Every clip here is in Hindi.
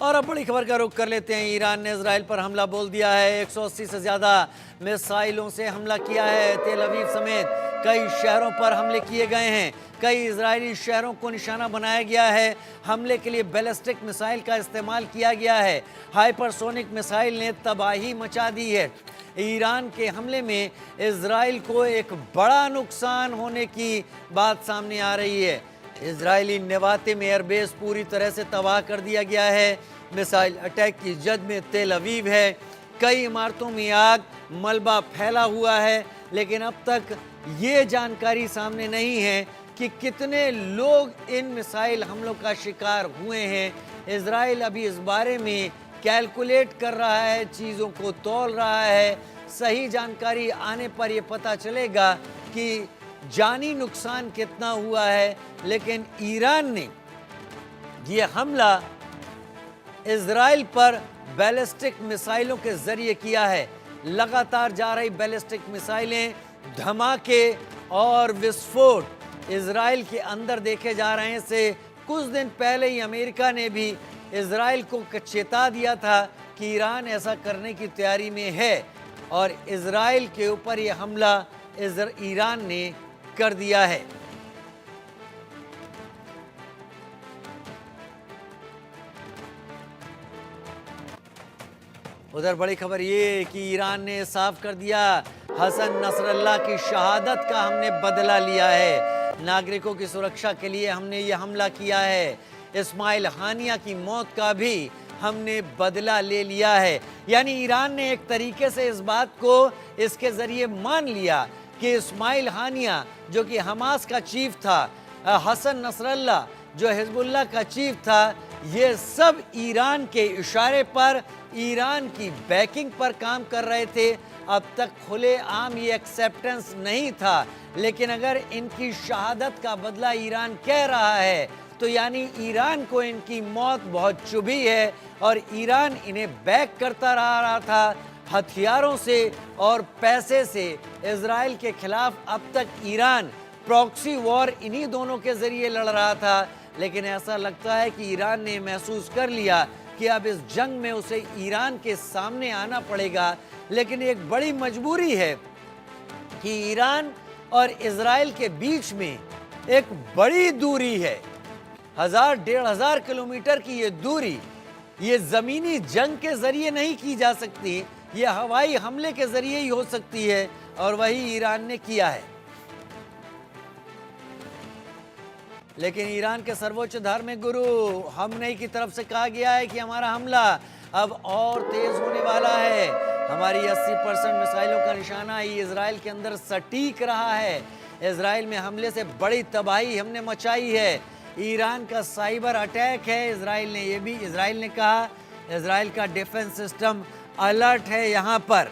और अब बड़ी खबर का रुख कर लेते हैं। ईरान ने इजराइल पर हमला बोल दिया है। 180 से ज़्यादा मिसाइलों से हमला किया है। तेल अवीव समेत कई शहरों पर हमले किए गए हैं। कई इजरायली शहरों को निशाना बनाया गया है। हमले के लिए बैलिस्टिक मिसाइल का इस्तेमाल किया गया है। हाइपरसोनिक मिसाइल ने तबाही मचा दी है। ईरान के हमले में इजराइल को एक बड़ा नुकसान होने की बात सामने आ रही है। इजरायली नेवातिम एयरबेस पूरी तरह से तबाह कर दिया गया है। मिसाइल अटैक की जद में तेल अवीव है। कई इमारतों में आग मलबा फैला हुआ है, लेकिन अब तक ये जानकारी सामने नहीं है कि कितने लोग इन मिसाइल हमलों का शिकार हुए हैं। इजराइल अभी इस बारे में कैलकुलेट कर रहा है, चीज़ों को तौल रहा है। सही जानकारी आने पर यह पता चलेगा कि जानी नुकसान कितना हुआ है। लेकिन ईरान ने यह हमला इजराइल पर बैलिस्टिक मिसाइलों के जरिए किया है। लगातार जा रही बैलिस्टिक मिसाइलें, धमाके और विस्फोट इजराइल के अंदर देखे जा रहे हैं। से कुछ दिन पहले ही अमेरिका ने भी इजराइल को चेता दिया था कि ईरान ऐसा करने की तैयारी में है, और इजराइल के ऊपर यह हमला ईरान ने कर दिया है। उधर बड़ी खबर ये कि ईरान ने साफ कर दिया, हसन नसरल्ला की शहादत का हमने बदला लिया है। नागरिकों की सुरक्षा के लिए हमने ये हमला किया है। इस्माइल हानिया की मौत का भी हमने बदला ले लिया है। यानी ईरान ने एक तरीके से इस बात को इसके जरिए मान लिया कि इस्माइल हानिया जो कि हमास का चीफ था, हसन नसरल्ला जो हिजबुल्लाह का चीफ था, ये सब ईरान के इशारे पर, ईरान की बैकिंग पर काम कर रहे थे। अब तक खुले आम ये एक्सेप्टेंस नहीं था, लेकिन अगर इनकी शहादत का बदला ईरान कह रहा है तो यानी ईरान को इनकी मौत बहुत चुभी है, और ईरान इन्हें बैक करता रहा था हथियारों से और पैसे से। इजराइल के खिलाफ अब तक ईरान प्रॉक्सी वॉर इन्हीं दोनों के जरिए लड़ रहा था, लेकिन ऐसा लगता है कि ईरान ने महसूस कर लिया कि अब इस जंग में उसे ईरान के सामने आना पड़ेगा। लेकिन एक बड़ी मजबूरी है कि ईरान और इजराइल के बीच में एक बड़ी दूरी है। 1000-1500 किलोमीटर की ये दूरी, ये जमीनी जंग के जरिए नहीं की जा सकती, ये हवाई हमले के जरिए ही हो सकती है, और वही ईरान ने किया है। लेकिन ईरान के सर्वोच्च धार्मिक गुरु हमनेई की तरफ से कहा गया है कि हमारा हमला अब और तेज होने वाला है। हमारी 80% मिसाइलों का निशाना ही इजराइल के अंदर सटीक रहा है। इजराइल में हमले से बड़ी तबाही हमने मचाई है। ईरान का साइबर अटैक है, इजराइल ने कहा। इजराइल का डिफेंस सिस्टम अलर्ट है यहां पर।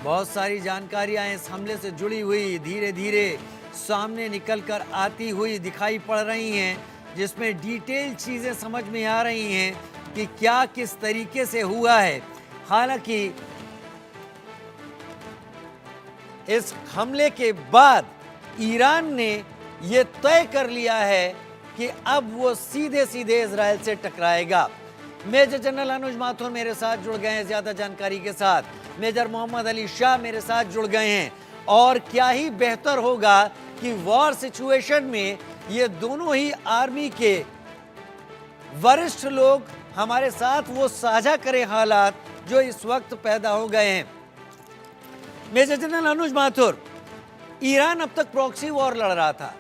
बहुत सारी जानकारियां इस हमले से जुड़ी हुई धीरे धीरे सामने निकलकर आती हुई दिखाई पड़ रही हैं, जिसमें डिटेल चीजें समझ में आ रही हैं कि क्या किस तरीके से हुआ है। हालांकि इस हमले के बाद ईरान ने यह तय कर लिया है कि अब वो सीधे सीधे इजराइल से टकराएगा। मेजर जनरल अनुज माथुर मेरे साथ जुड़ गए हैं ज्यादा जानकारी के साथ। मेजर मोहम्मद अली शाह मेरे साथ जुड़ गए हैं। और क्या ही बेहतर होगा कि वॉर सिचुएशन में ये दोनों ही आर्मी के वरिष्ठ लोग हमारे साथ वो साझा करें हालात जो इस वक्त पैदा हो गए हैं। मेजर जनरल अनुज माथुर, ईरान अब तक प्रॉक्सी वॉर लड़ रहा था,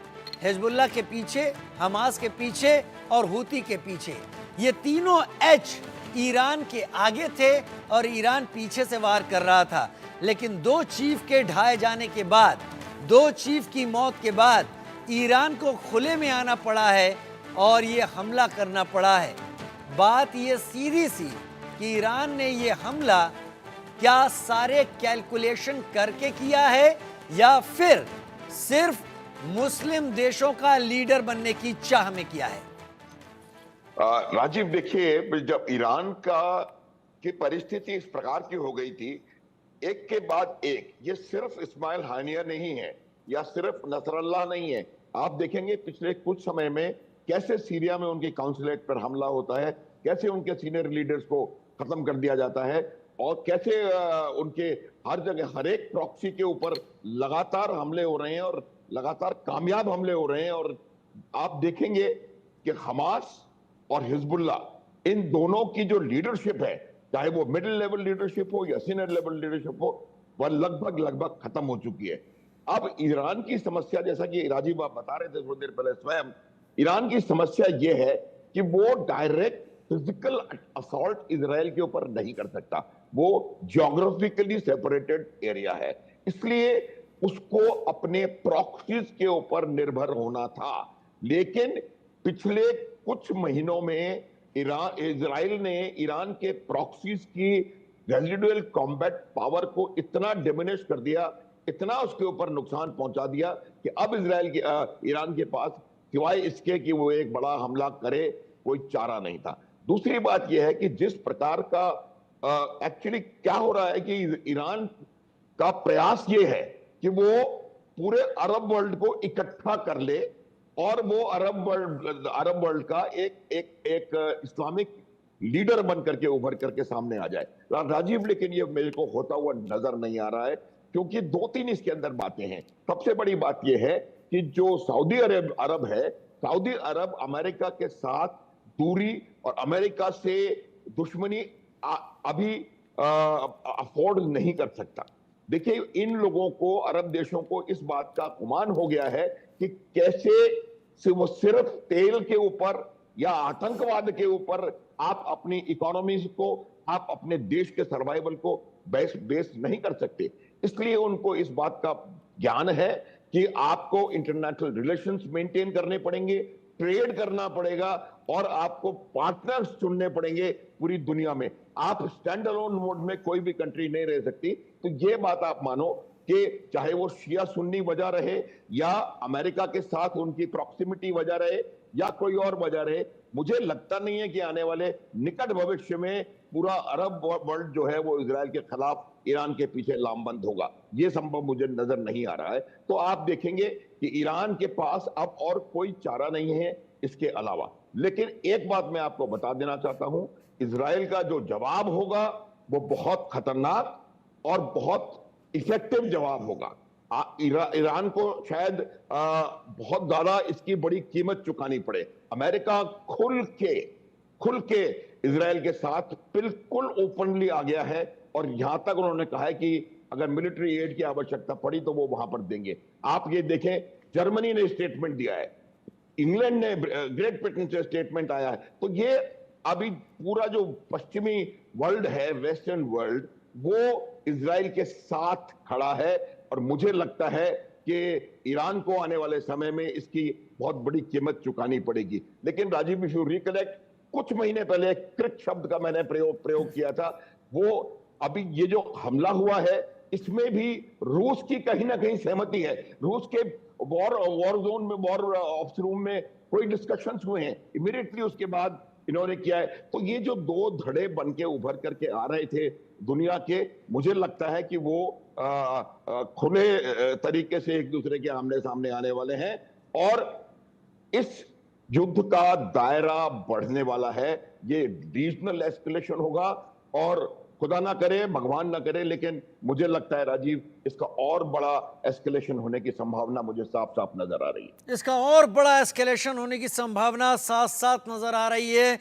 हिजबुल्लाह के पीछे, हमास के पीछे और हूती के पीछे। ये तीनों एच ईरान के आगे थे और ईरान पीछे से वार कर रहा था। लेकिन दो चीफ के ढाए जाने के बाद, दो चीफ की मौत के बाद ईरान को खुले में आना पड़ा है और ये हमला करना पड़ा है। बात ये सीधी सी कि ईरान ने ये हमला क्या सारे कैलकुलेशन करके किया है या फिर सिर्फ मुस्लिम देशों का लीडर बनने की चाह में किया है? राजीव, देखिए, जब ईरान की परिस्थिति इस प्रकार की हो गई थी, एक के बाद एक, ये सिर्फ इस्माइल हानिया नहीं है या सिर्फ नसरल्लाह नहीं है, आप देखेंगे पिछले कुछ समय में कैसे सीरिया में उनके काउंसुलेट पर हमला होता है, कैसे उनके सीनियर लीडर्स को खत्म कर दिया जाता है और कैसे उनके हर जगह हर एक प्रॉक्सी के ऊपर लगातार हमले हो रहे हैं और लगातार कामयाब हमले हो रहे हैं। और आप देखेंगे कि हमास और हिजबुल्ला इन दोनों की जो लीडरशिप है, चाहे वो मिडिल लेवल लीडरशिप हो या सीनियर लेवल लीडरशिप हो, वह लगभग खत्म हो चुकी है। अब ईरान की समस्या, जैसा कि राजीव आप बता रहे थे थोड़ी देर पहले स्वयं, ईरान की समस्या यह है कि वो डायरेक्ट फिजिकल असॉल्ट इजराइल के ऊपर नहीं कर सकता। वो ज्योग्राफिकली सेपरेटेड एरिया है, इसलिए उसको अपने प्रॉक्सीज के ऊपर निर्भर होना था। लेकिन पिछले कुछ महीनों में इजराइल ने ईरान के प्रॉक्सीज की रेजिडुअल कॉम्बैट पावर को इतना डिमिनिश कर दिया, इतना उसके ऊपर नुकसान पहुंचा दिया कि अब ईरान के पास सिवाय इसके कि वो एक बड़ा हमला करे कोई चारा नहीं था। दूसरी बात यह है कि जिस प्रकार का एक्चुअली क्या हो रहा है कि ईरान का प्रयास ये है कि वो पूरे अरब वर्ल्ड को इकट्ठा कर ले और वो अरब वर्ल्ड का एक इस्लामिक लीडर बन करके उभर करके सामने आ जाए। राजीव, लेकिन ये मेरे को होता हुआ नजर नहीं आ रहा है, क्योंकि दो तीन इसके अंदर बातें हैं। सबसे बड़ी बात यह है कि जो सऊदी अरब है, सऊदी अरब अमेरिका के साथ दूरी और अमेरिका से दुश्मनी अभी अफोर्ड नहीं कर सकता। देखिए, इन लोगों को, अरब देशों को इस बात का गुमान हो गया है कि कैसे वो सिर्फ तेल के ऊपर या आतंकवाद के ऊपर आप अपनी इकोनॉमी को, आप अपने देश के सर्वाइवल को बेस नहीं कर सकते। इसलिए उनको इस बात का ज्ञान है कि आपको इंटरनेशनल रिलेशंस मेंटेन करने पड़ेंगे, ट्रेड करना पड़ेगा और आपको पार्टनर्स चुनने पड़ेंगे पूरी दुनिया में। आप स्टैंड अलोन मोड में कोई भी कंट्री नहीं रह सकती। तो ये बात आप मानो कि चाहे वो शिया सुन्नी वजह रहे या अमेरिका के साथ उनकी प्रॉक्सिमिटी वजह रहे या कोई और वजह रहे, मुझे लगता नहीं है कि आने वाले निकट भविष्य में पूरा अरब वर्ल्ड जो है वो इजराइल के खिलाफ ईरान के पीछे लामबंद होगा। ये संभव मुझे नजर नहीं आ रहा है। तो आप देखेंगे कि ईरान के पास अब और कोई चारा नहीं है इसके अलावा। लेकिन एक बात मैं आपको बता देना चाहता हूं, इजराइल का जो जवाब होगा वो बहुत खतरनाक और बहुत इफेक्टिव जवाब होगा। ईरान को शायद बहुत ज्यादा इसकी बड़ी कीमत चुकानी पड़े। अमेरिका खुल के इजराइल के साथ बिल्कुल ओपनली आ गया है और यहां तक उन्होंने कहा है कि अगर मिलिट्री एड की आवश्यकता पड़ी तो वो वहां पर देंगे। आप ये देखें, जर्मनी ने स्टेटमेंट दिया है, इंग्लैंड ने, ग्रेट ब्रिटेन से स्टेटमेंट आया है। तो ये अभी पूरा जो पश्चिमी वर्ल्ड है, वेस्टर्न वर्ल्ड, वो इजराइल के साथ खड़ा है और मुझे लगता है कि ईरान को आने वाले समय में इसकी बहुत बड़ी कीमत चुकानी पड़ेगी। लेकिन राजीव, इफ यू रिकलेक्ट, कुछ महीने पहले क्रिक शब्द का मैंने प्रयोग किया था। वो अभी ये जो हमला हुआ है इसमें भी रूस की कहीं ना कहीं सहमति है। रूस के वॉर जोन में, वॉर ऑफ रूम में कोई डिस्कशंस हुए हैं, इमीडिएटली उसके बाद इन्होंने किया है। तो ये जो दो धड़े बन के उभर करके आ रहे थे दुनिया के, मुझे लगता है कि वो खुले तरीके से एक दूसरे के आमने सामने आने वाले हैं और इस युद्ध का दायरा बढ़ने वाला है। ये रीजनल एस्केलेशन होगा और खुदा ना करे, भगवान ना करे, लेकिन मुझे लगता है राजीव, इसका और बड़ा एस्केलेशन होने की संभावना मुझे साफ साफ नजर आ रही है। इसका और बड़ा एस्केलेशन होने की संभावना साथ साथ नजर आ रही है।